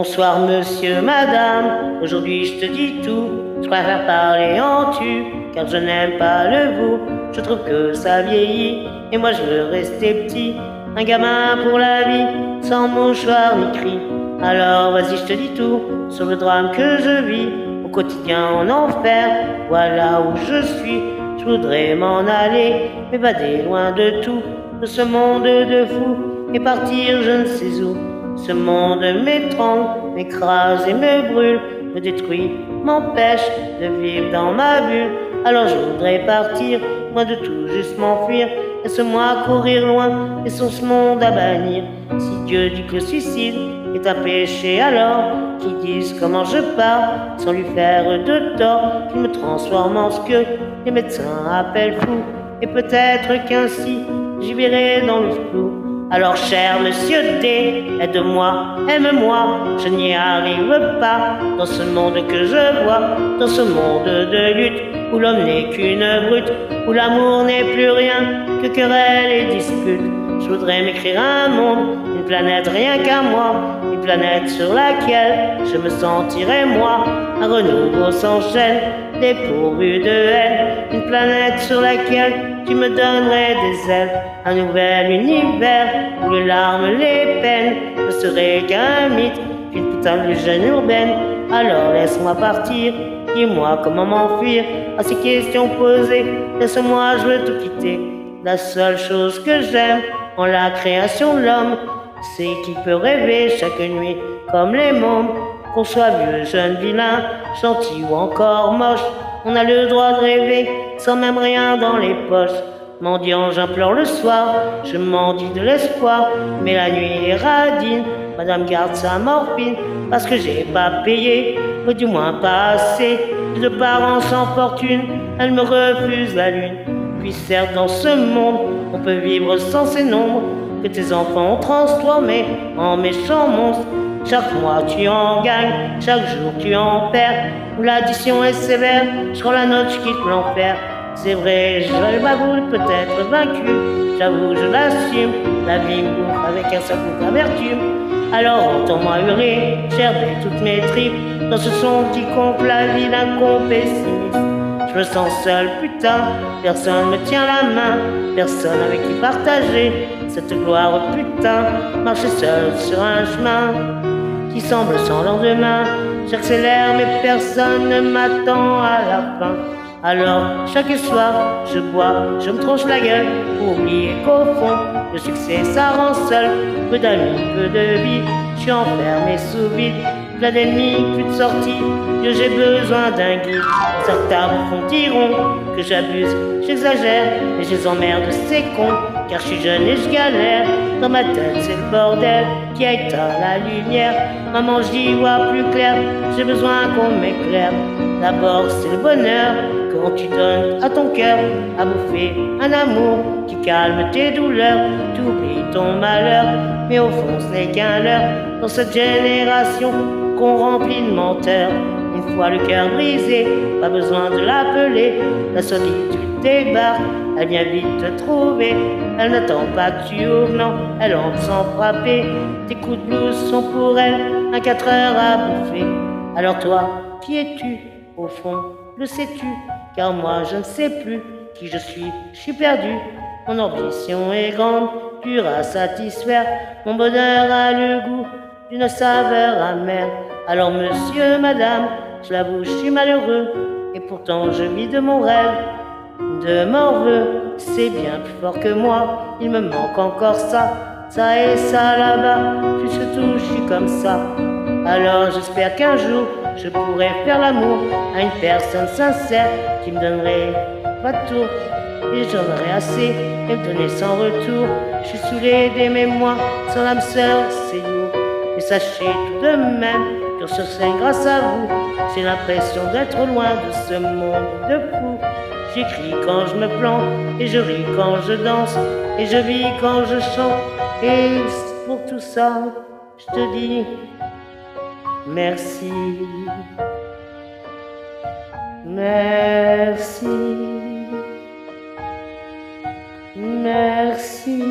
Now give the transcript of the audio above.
Bonsoir monsieur, madame, aujourd'hui je te dis tout. Je préfère parler en tu, car je n'aime pas le vous. Je trouve que ça vieillit, et moi je veux rester petit. Un gamin pour la vie, sans mouchoir ni cri. Alors vas-y je te dis tout, sur le drame que je vis. Au quotidien en enfer, voilà où je suis. Je voudrais m'en aller, m'évader loin de tout, de ce monde de fous, et partir je ne sais où. Ce monde m'étrangle, m'écrase et me brûle, me détruit, m'empêche de vivre dans ma bulle. Alors je voudrais partir, loin de tout, juste m'enfuir. Laisse-moi courir loin, laissons ce monde à bannir. Si Dieu dit que le suicide est un péché, alors qu'ils disent comment je pars, sans lui faire de tort, qu'il me transforme en ce que les médecins appellent fou. Et peut-être qu'ainsi j'y verrai dans le flou. Alors cher monsieur D, aide-moi, aime-moi, je n'y arrive pas dans ce monde que je vois, dans ce monde de lutte, où l'homme n'est qu'une brute, où l'amour n'est plus rien que querelle et dispute. Je voudrais m'écrire un monde, une planète rien qu'à moi, une planète sur laquelle je me sentirais moi. Un renouveau s'enchaîne, dépourvu de haine, une planète sur laquelle tu me donnerais des ailes. Un nouvel univers où les larmes, les peines ne seraient qu'un mythe, qu'une putain de légende urbaine. Alors laisse-moi partir, dis-moi comment m'enfuir à ces questions posées. Laisse-moi, je veux tout quitter. La seule chose que j'aime en la création de l'homme, c'est qu'il peut rêver chaque nuit comme les mômes. Qu'on soit vieux, jeune, vilain, gentil ou encore moche, on a le droit de rêver sans même rien dans les poches. Mendiant, j'implore le soir, je mendie de l'espoir, mais la nuit est radine. Madame garde sa morphine parce que j'ai pas payé, ou du moins pas assez. J'ai deux parents sans fortune, elle me refuse la lune. Puis certes dans ce monde, on peut vivre sans ces nombres que tes enfants ont transformés en méchants monstres. Chaque mois tu en gagnes, chaque jour tu en perds. Où l'addition est sévère, je rends la note, je quitte l'enfer. C'est vrai, je m'avoue peut-être vaincu, j'avoue, je l'assume. La vie me bouffe avec un seul coup d'amertume. Alors entends-moi hurler, gerber toutes mes tripes dans ce son qui compte la vie d'un con pessimiste. Je me sens seul, putain, personne me tient la main, personne avec qui partager cette gloire, putain. Marcher seul sur un chemin qui semble sans lendemain. J'accélère mais personne ne m'attend à la fin. Alors chaque soir je bois, je me tronche la gueule pour oublier qu'au fond le succès ça rend seul. Peu d'amis, peu de vie, je suis enfermé sous vide. Plein d'ennemis, plus de sortie, Dieu j'ai besoin d'un guide. Certains bouffons diront que j'abuse, j'exagère, et je les emmerde ces cons, car je suis jeune et je galère. Dans ma tête c'est le bordel qui a éteint la lumière. Maman j'y vois plus clair, j'ai besoin qu'on m'éclaire. D'abord c'est le bonheur quand tu donnes à ton cœur à bouffer un amour qui calme tes douleurs, tu oublies ton malheur, mais au fond ce n'est qu'un leurre dans cette génération qu'on remplit de menteurs. Une fois le cœur brisé, pas besoin de l'appeler, la solitude débarque, elle vient vite te trouver, elle n'attend pas que tu ouvres, non, elle entre sans frapper. Tes coups de blues sont pour elle un 4 heures à bouffer. Alors toi, qui es-tu au fond, le sais-tu? Car moi je ne sais plus qui je suis perdu. Mon ambition est grande, dure à satisfaire, mon bonheur a le goût d'une saveur amère. Alors monsieur, madame, je l'avoue, je suis malheureux, et pourtant je vis de mon rêve, de morveux. C'est bien plus fort que moi, il me manque encore ça et ça là-bas, plus que tout, je suis comme ça. Alors j'espère qu'un jour je pourrai faire l'amour à une personne sincère qui me donnerait pas de tour, et j'en aurais assez et me donner sans retour. Je suis saoulé d'aimer moi, sans l'âme sœur c'est lourd. Mais sachez tout de même que sur scène grâce à vous, j'ai l'impression d'être loin de ce monde de fou. J'écris quand je me plante, et je ris quand je danse, et je vis quand je chante. Et pour tout ça, je te dis merci. Merci. Merci.